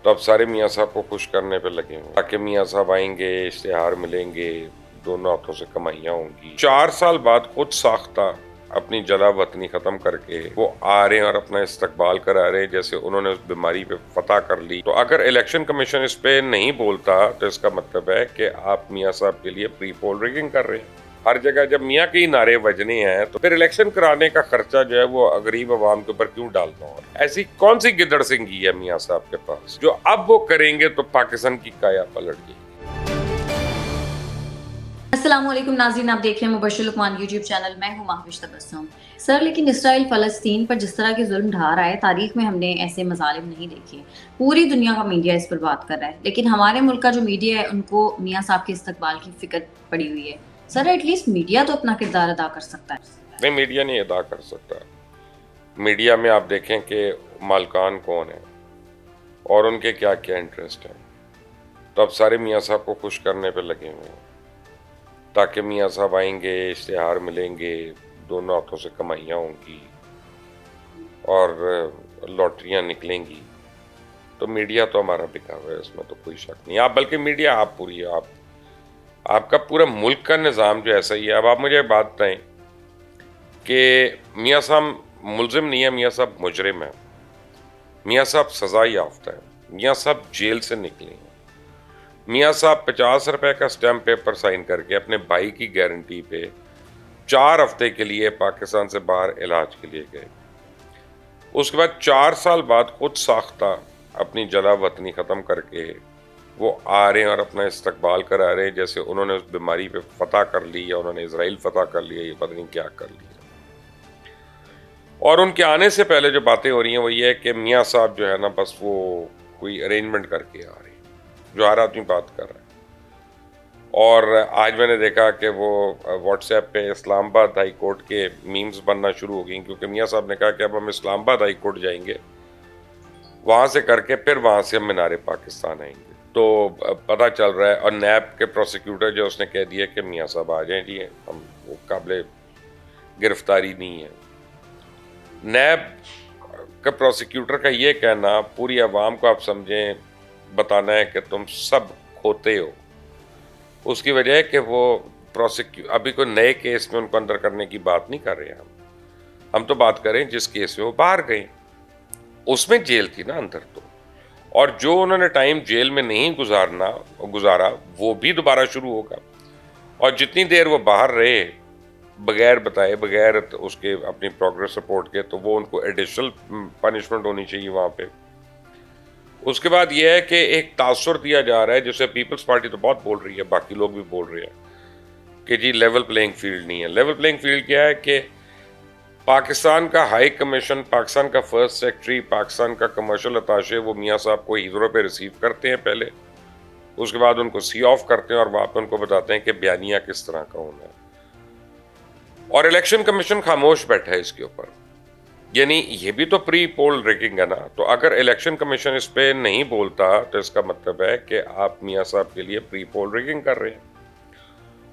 تو اب سارے میاں صاحب کو خوش کرنے پہ لگے ہوئے تاکہ میاں صاحب آئیں گے، اشتہار ملیں گے، دونوں ہاتھوں سے کمائیاں ہوں گی۔ 4 سال بعد خود ساختہ اپنی جلا وطنی ختم کر کے وہ آ رہے ہیں اور اپنا استقبال کرا رہے ہیں جیسے انہوں نے اس بیماری پہ فتح کر لی۔ تو اگر الیکشن کمیشن اس پہ نہیں بولتا تو اس کا مطلب ہے کہ آپ میاں صاحب کے لیے پری پول ریگنگ کر رہے ہیں۔ ہر جگہ جب میاں کے نعرے بجنے ہیں تو پھر الیکشن کرانے کا خرچہ جو ہے وہ غریب عوام کے اوپر کیوں ڈالنا ہو؟ ایسی کون سی گدڑ سنگھی ہے میاں صاحب کے پاس جو اب وہ کریں گے تو پاکستان کی کایا پلٹ جائے گی؟ السلام علیکم ناظرین، آپ دیکھ رہے ہیں مبشر لقمان یوٹیوب چینل، میں ہوں مہوش تبسم۔ سر لیکن اسرائیل فلسطین پر جس طرح کے ظلم ڈھا رہا ہے، تاریخ میں ہم نے ایسے مظالم نہیں دیکھے۔ پوری دنیا کا میڈیا اس پر بات کر رہا ہے، لیکن ہمارے ملک کا جو میڈیا ہے ان کو میاں صاحب کے استقبال کی فکر پڑی ہوئی ہے۔ سر ایٹ لیسٹ میڈیا تو اپنا کردار ادا کر سکتا ہے۔ نہیں، میڈیا نہیں ادا کر سکتا۔ میڈیا میں آپ دیکھیں کہ مالکان کون ہیں اور ان کے کیا کیا انٹرسٹ ہیں۔ تو اب سارے میاں صاحب کو خوش کرنے پہ لگے ہوئے ہیں تاکہ میاں صاحب آئیں گے، اشتہار ملیں گے، دونوں ہاتھوں سے کمائیاں ہوں گی اور لاٹریاں نکلیں گی۔ تو میڈیا تو ہمارا بکا ہوا ہے، اس میں تو کوئی شک نہیں۔ آپ بلکہ میڈیا آپ پوری ہے، آپ کا پورا ملک کا نظام جو ایسا ہی ہے۔ اب آپ مجھے بات بتائیں کہ میاں صاحب ملزم نہیں ہے، میاں صاحب مجرم ہے، میاں صاحب سزا یافتہ ہے، میاں صاحب جیل سے نکلے ہیں، میاں صاحب 50 روپے کا سٹیمپ پیپر سائن کر کے اپنے بھائی کی گارنٹی پہ 4 ہفتے کے لیے پاکستان سے باہر علاج کے لیے گئے۔ اس کے بعد 4 سال بعد خود ساختہ اپنی جلا وطنی ختم کر کے وہ آ رہے ہیں اور اپنا استقبال کرا رہے ہیں جیسے انہوں نے اس بیماری پہ فتح کر لی یا انہوں نے اسرائیل فتح کر لیا، یہ پتہ نہیں کیا کر لیا۔ اور ان کے آنے سے پہلے جو باتیں ہو رہی ہیں وہ یہ ہے کہ میاں صاحب جو ہے نا بس وہ کوئی ارینجمنٹ کر کے آ رہے ہیں، جو ہر آدمی بات کر رہا ہے۔ اور آج میں نے دیکھا کہ وہ واٹس ایپ پہ اسلام آباد ہائی کورٹ کے میمز بننا شروع ہو گئیں، کیونکہ میاں صاحب نے کہا کہ اب ہم اسلام آباد ہائی کورٹ جائیں گے، وہاں سے کر کے پھر وہاں سے ہم مینار پاکستان آئیں گے۔ تو پتہ چل رہا ہے، اور نیب کے پروسیکیوٹر جو اس نے کہہ دیا کہ میاں صاحب آ جائیں جی، ہم وہ قابل گرفتاری نہیں ہے۔ نیب کا پروسیکیوٹر کا یہ کہنا پوری عوام کو آپ سمجھیں بتانا ہے کہ تم سب کھوتے ہو، اس کی وجہ ہے کہ وہ ابھی کوئی نئے کیس میں ان کو اندر کرنے کی بات نہیں کر رہے ہیں۔ ہم تو بات کریں جس کیس میں وہ باہر گئے، اس میں جیل تھی نا اندر تو، اور جو انہوں نے ٹائم جیل میں نہیں گزارا وہ بھی دوبارہ شروع ہوگا، اور جتنی دیر وہ باہر رہے بغیر بتائے، بغیر اس کے اپنی پروگریس رپورٹ کے، تو وہ ان کو ایڈیشنل پنشمنٹ ہونی چاہیے وہاں پہ۔ اس کے بعد یہ ہے کہ ایک تاثر دیا جا رہا ہے، جسے پیپلز پارٹی تو بہت بول رہی ہے، باقی لوگ بھی بول رہے ہیں کہ جی لیول پلینگ فیلڈ نہیں ہے۔ لیول پلینگ فیلڈ کیا ہے کہ پاکستان کا ہائی کمیشن، پاکستان کا فرسٹ سیکرٹری، پاکستان کا کمرشل اتاشے، وہ میاں صاحب کو ہیتھرو پہ ریسیو کرتے ہیں پہلے، اس کے بعد ان کو سی آف کرتے ہیں اور وہاں پہ ان کو بتاتے ہیں کہ بیانیہ کس طرح کا ہونا ہے، اور الیکشن کمیشن خاموش بیٹھا ہے اس کے اوپر۔ یعنی یہ بھی تو پری پول ریگنگ ہے نا۔ تو اگر الیکشن کمیشن اس پہ نہیں بولتا تو اس کا مطلب ہے کہ آپ میاں صاحب کے لیے پری پول ریگنگ کر رہے ہیں۔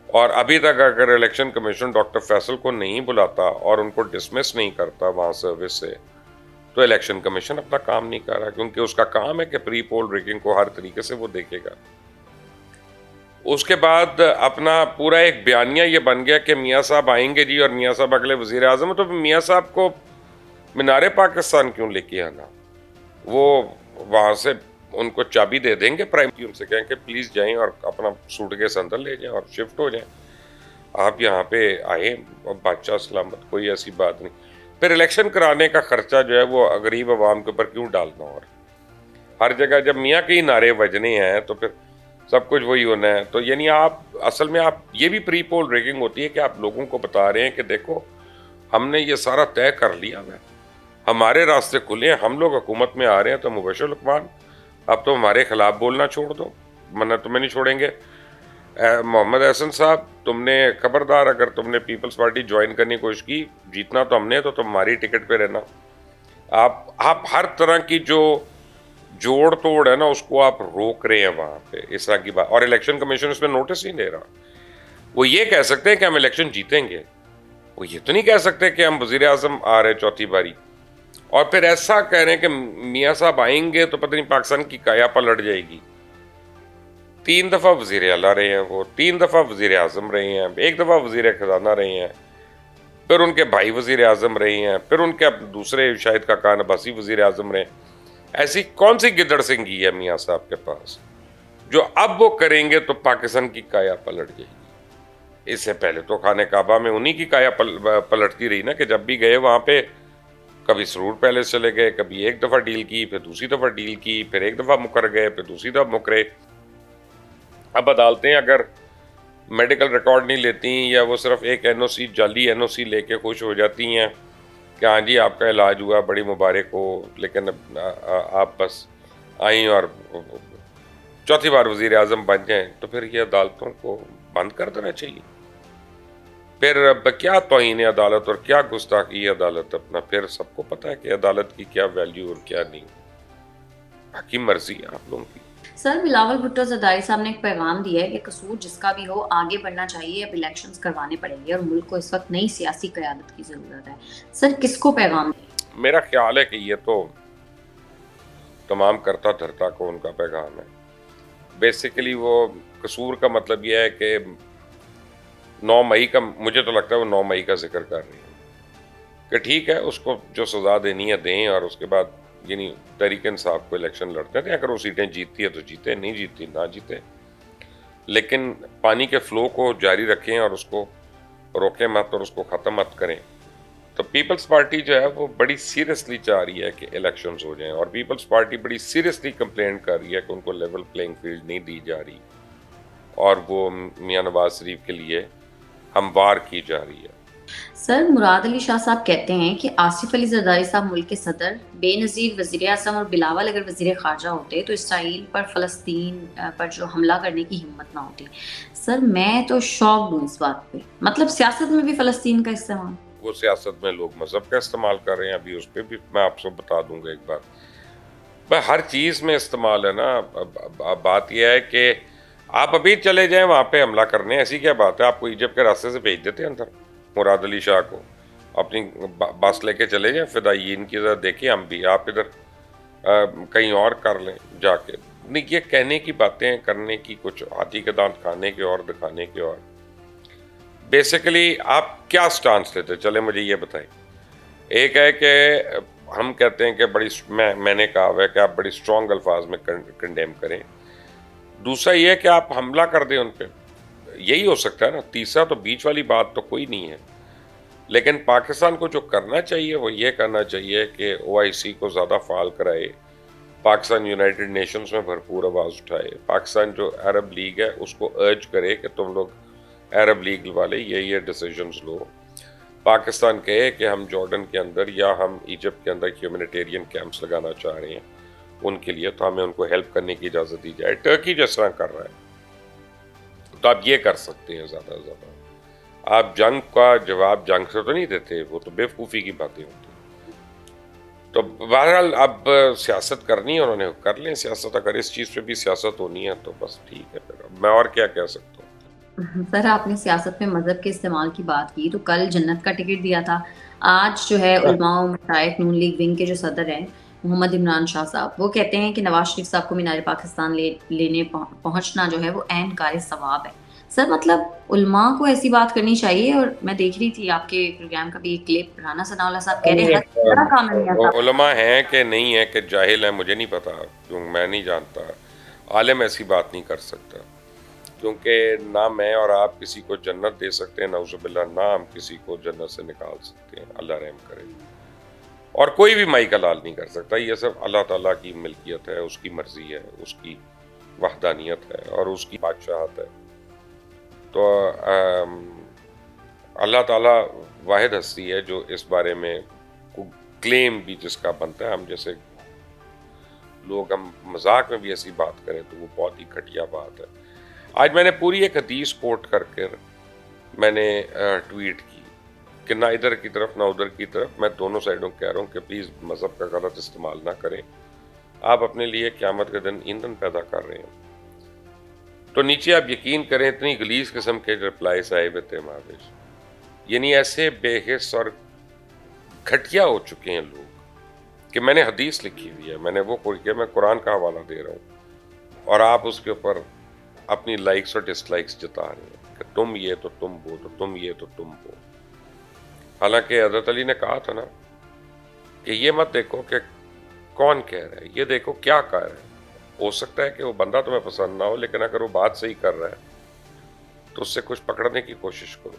اور ابھی تک اگر الیکشن کمیشن ڈاکٹر فیصل کو نہیں بلاتا اور ان کو ڈسمس نہیں کرتا وہاں سروس سے، تو الیکشن کمیشن اپنا کام نہیں کر رہا، کیونکہ اس کا کام ہے کہ پری پول ریگنگ کو ہر طریقے سے وہ دیکھے گا۔ اس کے بعد اپنا پورا ایک بیانیہ یہ بن گیا کہ میاں صاحب آئیں گے جی، اور میاں صاحب اگلے وزیر اعظم، تو میاں صاحب کو مینار پاکستان کیوں لے کے آنا؟ وہ وہاں سے ان کو چابی دے دیں گے پرائم، ان سے کہیں کہ پلیز جائیں اور اپنا سوٹ کیس اندر لے جائیں اور شفٹ ہو جائیں، آپ یہاں پہ آئیں بادشاہ سلامت، کوئی ایسی بات نہیں۔ پھر الیکشن کرانے کا خرچہ جو ہے وہ غریب عوام کے اوپر کیوں ڈالنا؟ اور ہر جگہ جب میاں کے نعرے بجنے ہیں تو پھر سب کچھ وہی ہونا ہے۔ تو یعنی آپ اصل میں آپ یہ بھی پری پول ریگنگ ہوتی ہے کہ آپ لوگوں کو بتا رہے ہیں کہ دیکھو ہم نے یہ سارا طے کر لیا ہے، ہمارے راستے کھلے ہیں، ہم لوگ حکومت میں آ رہے ہیں، تو مبشر لقمان اب تو ہمارے خلاف بولنا چھوڑ دو، ورنہ تمہیں نہیں چھوڑیں گے۔ محمد احسن صاحب، تم نے خبردار، اگر تم نے پیپلز پارٹی جوائن کرنے کی کوشش کی، جیتنا تو ہم نے، تو تم ہماری ٹکٹ پہ رہنا۔ آپ ہر طرح کی جو جوڑ توڑ ہے نا اس کو آپ روک رہے ہیں وہاں پہ، اس طرح کی بات۔ اور الیکشن کمیشن اس میں نوٹس نہیں دے رہا۔ وہ یہ کہہ سکتے ہیں کہ ہم الیکشن جیتیں گے، وہ یہ تو نہیں کہہ سکتے کہ ہم وزیر اعظم آ رہے چوتھی باری۔ اور پھر ایسا کہہ رہے ہیں کہ میاں صاحب آئیں گے تو پتہ نہیں پاکستان کی کایا پلٹ جائے گی. 3 دفعہ وزیر اعلیٰ رہے ہیں وہ, 3 دفعہ وزیر اعظم رہے ہیں, 1 دفعہ وزیر خزانہ رہے ہیں, پھر ان کے بھائی وزیر اعظم رہے ہیں, پھر ان کے دوسرے شاہد کاکان عباسی وزیر اعظم رہے ہیں. ایسی کون سی گدڑ سنگھی ہے میاں صاحب کے پاس جو اب وہ کریں گے تو پاکستان کی کایا پلٹ جائے گی؟ اس سے پہلے تو خانہ کعبہ میں انہی کی کایا پلٹتی رہی نا, کہ جب بھی گئے وہاں پہ کبھی سرور پیلس چلے گئے, کبھی 1 دفعہ ڈیل کی, پھر دوسری دفعہ ڈیل کی, پھر 1 دفعہ مکر گئے, پھر دوسری دفعہ مکرے. اب عدالتیں اگر میڈیکل ریکارڈ نہیں لیتی یا وہ صرف ایک NOC, جعلی NOC لے کے خوش ہو جاتی ہیں کہ ہاں جی آپ کا علاج ہوا, بڑی مبارک ہو, لیکن آپ بس آئیں اور چوتھی بار وزیر اعظم بن جائیں, تو پھر یہ عدالتوں کو بند کر دینا چاہیے. پھر اب کیا توہین عدالت اور کیا گستاخی عدالت, اپنا پھر سب کو پتا ہے کہ عدالت کی کیا ویلیو اور کیا نہیں. باقی مرضی ہے آپ لوگوں کی. سر بلاول بھٹو زرداری صاحب نے ایک پیغام دیا ہے کہ قصور جس کا بھی ہو آگے بڑھنا چاہیے, اب الیکشنز کروانے پڑیں گے اور ملک کو اس وقت نئی سیاسی قیادت کی ضرورت ہے. سر کس کو پیغام دیں؟ میرا خیال ہے کہ یہ تو تمام کرتا دھرتا کو ان کا پیغام ہے. بیسیکلی وہ قصور کا مطلب یہ ہے کہ 9 مئی کا, مجھے تو لگتا ہے وہ 9 مئی کا ذکر کر رہی ہیں کہ ٹھیک ہے اس کو جو سزا دینی ہے دیں, اور اس کے بعد یعنی تحریک انصاف کو الیکشن لڑتے تھے, اگر وہ سیٹیں جیتتی ہے تو جیتے, نہیں جیتتی نہ جیتے, لیکن پانی کے فلو کو جاری رکھیں اور اس کو روکیں مت اور اس کو ختم مت کریں. تو پیپلز پارٹی جو ہے وہ بڑی سیریسلی چاہ رہی ہے کہ الیکشنز ہو جائیں, اور پیپلز پارٹی بڑی سیریسلی کمپلین کر رہی ہے کہ ان کو لیول پلینگ فیلڈ نہیں دی جا رہی اور وہ میاں نواز شریف کے لیے ہموار کی جا رہی ہے. سر مراد علی شاہ صاحب کہتے ہیں کہ آصف علی زرداری صاحب ملک کے صدر, بے نظیر وزیر اعظم اور بلاول اگر وزیر خارجہ ہوتے تو اسرائیل پر فلسطین پر جو حملہ کرنے کی ہمت نہ ہوتی. سر میں تو شاک ہوں اس بات پہ, مطلب سیاست میں بھی فلسطین کا استعمال. وہ سیاست میں لوگ مذہب کا استعمال کر رہے ہیں, ابھی اس پہ بھی میں آپ کو بتا دوں گا ایک بات. ہر چیز میں استعمال ہے نا. بات یہ ہے کہ آپ ابھی چلے جائیں وہاں پہ حملہ کرنے, ایسی کیا بات ہے, آپ کو ایجپٹ کے راستے سے بھیج دیتے ہیں اندر مراد علی شاہ کو, اپنی بس لے کے چلے جائیں فدائیین کی ذرا دیکھیں, ہم بھی آپ ادھر کہیں اور کر لیں جا کے. نہیں, یہ کہنے کی باتیں کرنے کی کچھ ہاتھی کے دانت کھانے کے اور دکھانے کے اور. بیسیکلی آپ کیا سٹانس لیتے, چلے مجھے یہ بتائیں. ایک ہے کہ ہم کہتے ہیں کہ بڑی, میں نے کہا ہے کہ آپ بڑی اسٹرانگ الفاظ میں کنڈیم کریں. دوسرا یہ ہے کہ آپ حملہ کر دیں ان پہ, یہی ہو سکتا ہے نا. تیسرا تو بیچ والی بات تو کوئی نہیں ہے. لیکن پاکستان کو جو کرنا چاہیے وہ یہ کرنا چاہیے کہ OIC کو زیادہ فعال کرائے, پاکستان یونائٹڈ نیشنز میں بھرپور آواز اٹھائے, پاکستان جو عرب لیگ ہے اس کو ارج کرے کہ تم لوگ عرب لیگ والے یہ ڈیسیجنز لو. پاکستان کہے کہ ہم جارڈن کے اندر یا ہم ایجپٹ کے اندر ہیومینیٹیرین کیمپس لگانا چاہ رہے ہیں ان کے لیے, تو ہمیں ان کو ہیلپ کرنے کی اجازت دی جائے. ٹرکی جس طرح کر رہا ہے تو آپ یہ کر سکتے ہیں. زیادہ سے زیادہ آپ جنگ کا جواب جنگ سے تو نہیں دیتے, وہ تو بیوقوفی کی باتیں ہوتی ہیں. تو بہرحال اب سیاست کرنی ہے, انہوں نے کر لیں سیاست. اگر اس چیز پہ بھی سیاست ہونی ہے تو بس ٹھیک ہے, پھر میں اور کیا کہہ سکتا ہوں. سر آپ نے سیاست میں مذہب کے استعمال کی بات کی, تو کل جنت کا ٹکٹ دیا تھا. آج جو ہے علماء و مشائخ نون لیگ ونگ کے جو صدر ہیں محمد عمران شاہ صاحب, وہ کہتے ہیں کہ نواز شریف صاحب کو مینار پاکستان لینے پہنچنا جو ہے وہ عین کار ثواب ہے. سر مطلب علماء کو ایسی بات کرنی چاہیے. اور میں دیکھ رہی تھی آپ کے پروگرام کا بھی ایک کلپ, رانا ثناء اللہ صاحب کہہ رہے ہیں علماء ہیں کہ نہیں ہے کہ جاہل ہیں مجھے نہیں پتا, کیونکہ میں نہیں جانتا. عالم ایسی بات نہیں کر سکتا, کیونکہ نہ میں اور آپ کسی کو جنت دے سکتے ہیں, نعوذ باللہ, نہ ہم کسی کو جنت سے نکال سکتے ہیں, اللہ رحم کرے. اور کوئی بھی مائی کا لال نہیں کر سکتا. یہ سب اللہ تعالیٰ کی ملکیت ہے, اس کی مرضی ہے, اس کی وحدانیت ہے اور اس کی بادشاہت ہے. تو اللہ تعالیٰ واحد ہستی ہے جو اس بارے میں کلیم بھی جس کا بنتا ہے. ہم جیسے لوگ ہم مذاق میں بھی ایسی بات کریں تو وہ بہت ہی گھٹیا بات ہے. آج میں نے پوری ایک حدیث کوٹ کر کے میں نے ٹویٹ کی کہ نہ ادھر کی طرف نہ ادھر کی طرف, میں دونوں سائڈوں کہہ رہا ہوں کہ پلیز مذہب کا غلط استعمال نہ کریں. آپ اپنے لیے قیامت کے دن ایندھن پیدا کر رہے ہیں. تو نیچے آپ یقین کریں اتنی غلیظ قسم کے رپلائز آئے ہوئے تھے یعنی ایسے بے حس اور گھٹیا ہو چکے ہیں لوگ کہ میں نے حدیث لکھی ہوئی ہے, میں نے وہ کوئی کیا, میں قرآن کا حوالہ دے رہا ہوں اور آپ اس کے اوپر اپنی لائکس اور ڈس لائکس جتا رہے ہیں کہ تم یہ تو تم وہ, تو تم یہ تو تم وہ. حالانکہ حضرت علی نے کہا تھا نا کہ یہ مت دیکھو کہ کون کہہ رہا ہے, یہ دیکھو کیا کہہ رہا ہے. ہو سکتا ہے کہ وہ بندہ تمہیں پسند نہ ہو, لیکن اگر وہ بات صحیح کر رہا ہے تو اس سے کچھ پکڑنے کی کوشش کرو.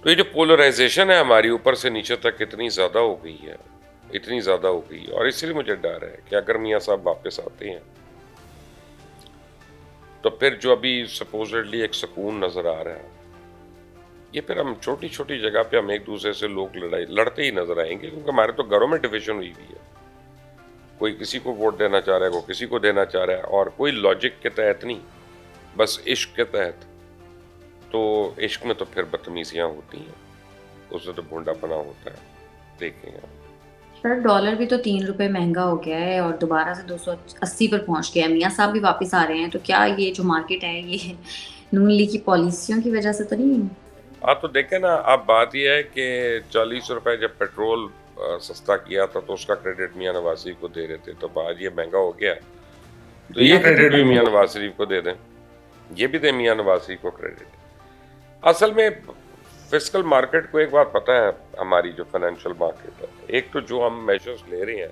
تو یہ جو پولرائزیشن ہے ہماری اوپر سے نیچے تک اتنی زیادہ ہو گئی ہے, اتنی زیادہ ہو گئی ہے, اور اس لیے مجھے ڈر ہے کہ اگر میاں صاحب واپس آتے ہیں تو پھر جو ابھی سپوزڈلی ایک سکون نظر آ رہا ہے, یہ پھر ہم چھوٹی چھوٹی جگہ پہ ہم ایک دوسرے سے لوگ لڑتے ہی نظر آئیں گے, کیونکہ ہمارے تو گھروں میں ڈویژن ہوئی ہوئی ہے. کوئی کسی کو ووٹ دینا چاہ رہا ہے, کوئی کسی کو دینا چاہ رہا ہے, اور کوئی لاجک کے تحت نہیں, بس عشق کے تحت. تو عشق میں تو پھر بدتمیزیاں ہوتی ہیں, اس میں تو بھونڈا پنا ہوتا ہے. دیکھیں آپ سر ڈالر بھی تو 3 روپے مہنگا ہو گیا ہے اور دوبارہ سے 280 پر پہنچ گیا ہے. میاں صاحب بھی واپس آ رہے ہیں, تو کیا یہ جو مارکیٹ ہے یہ نون لیگ کی پالیسیوں کی وجہ سے تو نہیں؟ آپ تو دیکھیں نا, اب بات یہ ہے کہ 40 روپے جب پیٹرول سستا کیا تھا تو اس کا کریڈٹ میاں نواز شریف کو دے رہے تھے, تو آج یہ مہنگا ہو گیا تو یہ کریڈٹ بھی میاں نواز شریف کو دے دیں, یہ بھی دیں میاں نواز شریف کو کریڈٹ. اصل میں فسکل مارکیٹ کو ایک بات پتہ ہے, ہماری جو فائنینشیل مارکیٹ ہے, ایک تو جو ہم میجرز لے رہے ہیں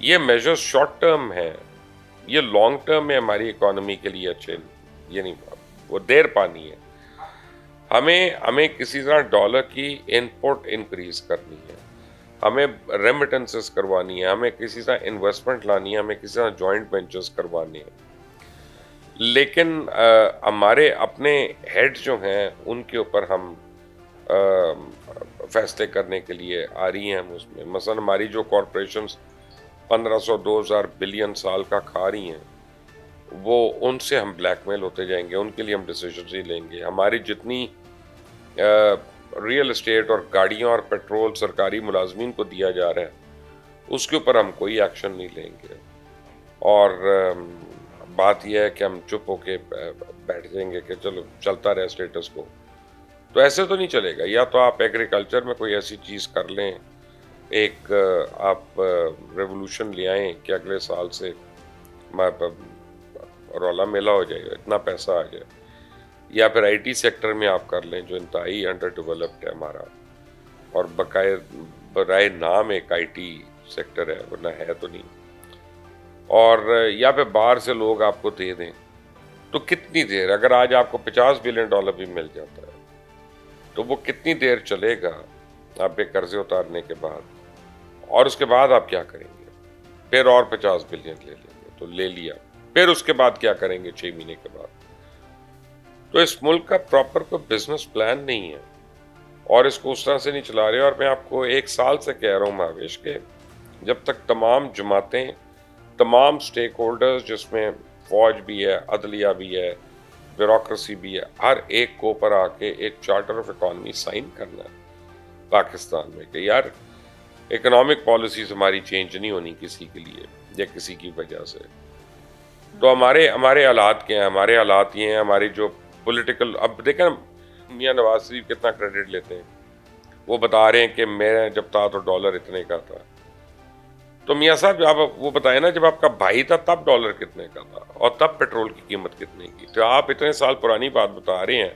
یہ میجرز شارٹ ٹرم ہیں, یہ لانگ ٹرم میں ہماری اکانومی کے لیے اچھے, یہ نہیں, وہ دیر پانی ہے. ہمیں کسی طرح ڈالر کی انپورٹ انکریز کرنی ہے, ہمیں ریمیٹنسز کروانی ہے, ہمیں کسی طرح انویسٹمنٹ لانی ہے, ہمیں کسی طرح جوائنٹ وینچرز کروانے ہیں. لیکن ہمارے اپنے ہیڈ جو ہیں ان کے اوپر ہم فیصلے کرنے کے لیے آ رہی ہیں ہم اس میں. مثلا ہماری جو کارپوریشنز 1500-2000 بلین سال کا کھا رہی ہیں, وہ ان سے ہم بلیک میل ہوتے جائیں گے, ان کے لیے ہم ڈیسیجنز ہی لیں گے. ہماری جتنی ریئل اسٹیٹ اور گاڑیاں اور پیٹرول سرکاری ملازمین کو دیا جا رہا ہے اس کے اوپر ہم کوئی ایکشن نہیں لیں گے, اور بات یہ ہے کہ ہم چپ ہو کے بیٹھ جائیں گے کہ چلو چلتا رہے اسٹیٹس کو. تو ایسے تو نہیں چلے گا. یا تو آپ ایگریکلچر میں کوئی ایسی چیز کر لیں, ایک آپ ریولوشن لے آئیں کہ اگلے سال سے رولا میلہ ہو جائے گا, اتنا پیسہ آ جائے. یا پھر آئی ٹی سیکٹر میں آپ کر لیں جو انتہائی انڈر ڈیولپڈ ہے ہمارا, اور برائے نام ایک آئی ٹی سیکٹر ہے, ورنہ ہے تو نہیں. اور یا پھر باہر سے لوگ آپ کو دے دیں, تو کتنی دیر, اگر آج آپ کو $50 بلین بھی مل جاتا ہے تو وہ کتنی دیر چلے گا آپ پہ قرضے اتارنے کے بعد, اور اس کے بعد آپ کیا کریں گے؟ پھر اور 50 بلین لے لیں گے, تو لے لیا, پھر اس کے بعد کیا کریں گے 6 مہینے کے بعد؟ تو اس ملک کا پراپر کوئی بزنس پلان نہیں ہے, اور اس کو اس طرح سے نہیں چلا رہے. اور میں آپ کو 1 سال سے کہہ رہا ہوں مہاویش کہ جب تک تمام جماعتیں, تمام سٹیک ہولڈرز, جس میں فوج بھی ہے, عدلیہ بھی ہے, بیوروکریسی بھی ہے, ہر ایک کو اوپر آ کے ایک چارٹر آف اکانومی سائن کرنا ہے پاکستان میں کہ یار اکنامک پالیسیز ہماری چینج نہیں ہونی کسی کے لیے یا کسی کی وجہ سے. تو ہمارے حالات کیا ہیں؟ ہمارے حالات یہ ہیں, ہماری جو پولیٹیکل, اب دیکھیں میاں نواز شریف کتنا کریڈٹ لیتے ہیں, وہ بتا رہے ہیں کہ میں جب تھا تو ڈالر اتنے کا تھا. تو میاں صاحب آپ وہ بتائیں نا, جب آپ کا بھائی تھا تب ڈالر کتنے کا تھا اور تب پیٹرول کی قیمت کتنے کی؟ تو آپ اتنے سال پرانی بات بتا رہے ہیں,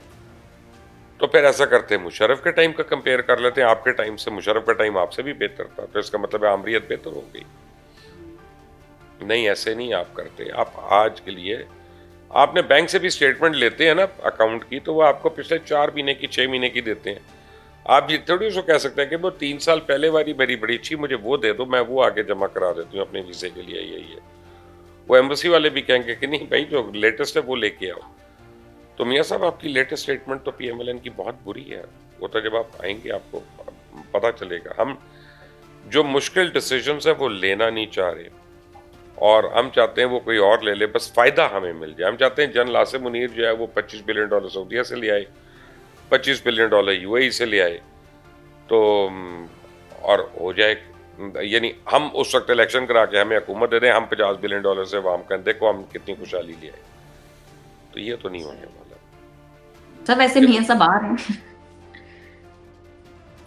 تو پھر ایسا کرتے ہیں مشرف کے ٹائم کا کمپیئر کر لیتے ہیں آپ کے ٹائم سے. مشرف کا ٹائم آپ سے بھی بہتر تھا, تو اس کا مطلب ہے آمریت بہتر ہو گئی. نہیں, ایسے نہیں آپ کرتے. آپ آج کے لیے آپ نے بینک سے بھی اسٹیٹمنٹ لیتے ہیں نا اکاؤنٹ کی, تو وہ آپ کو پچھلے 4 مہینے کی 6 مہینے کی دیتے ہیں. آپ یہ تھوڑی اس کو کہہ سکتے ہیں کہ وہ 3 سال پہلے والی میری بڑی اچھی, مجھے وہ دے دو, میں وہ آگے جمع کرا دیتی ہوں اپنے ویزے کے لیے. یہی ہے, وہ ایمبیسی والے بھی کہیں گے کہ نہیں بھائی جو لیٹسٹ ہے وہ لے کے آؤ. تو میاں صاحب آپ کی لیٹسٹ اسٹیٹمنٹ تو پی ایم ایل این کی بہت بری ہے. وہ تو جب آپ آئیں گے آپ کو پتہ چلے گا. ہم جو مشکل ڈیسیجنز ہیں وہ لینا نہیں چاہ رہے, اور ہم چاہتے ہیں وہ کوئی اور لے لے, بس فائدہ ہمیں مل جائے. ہم چاہتے ہیں جنرل عاصم منیر جو ہے وہ $25 بلین سعودیہ سے لے آئے, $25 بلین یو اے ای سے لے آئے, تو اور ہو جائے. یعنی ہم اس وقت الیکشن کرا کے ہمیں حکومت دے دیں, ہم $50 بلین سے عوام کہیں دیکھو ہم کتنی خوشحالی لے آئے. تو یہ تو نہیں ہونے والا. سر ویسے میاں صاحب آ رہے ہیں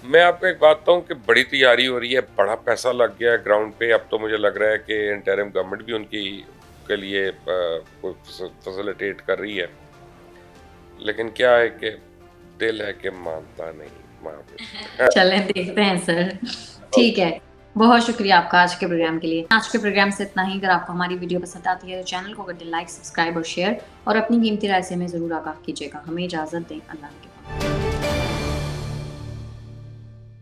میں آپ کو ایک بات بتاؤں کہ بڑی تیاری ہو رہی ہے, بڑا پیسہ لگ گیا ہے گراؤنڈ پہ. اب تو مجھے لگ رہا ہے کہ انٹرم گورنمنٹ بھی ان کی کے لیے فیسیلیٹیٹ کر رہی ہے, لیکن کیا ہے کہ دل ہے کہ مانتا نہیں. چلیں دیکھتے ہیں سر. ٹھیک ہے, بہت شکریہ آپ کا آج کے پروگرام کے لیے. آج کے پروگرام سے اتنا ہی. اگر آپ کو ہماری ویڈیو پسند آتی ہے تو چینل کو کر دیں لائک, سبسکرائب اور شیئر, اور اپنی قیمتی رائے سے ہمیں ضرور آگاہ کیجیے گا. ہمیں اجازت دیں. اللہ حافظ.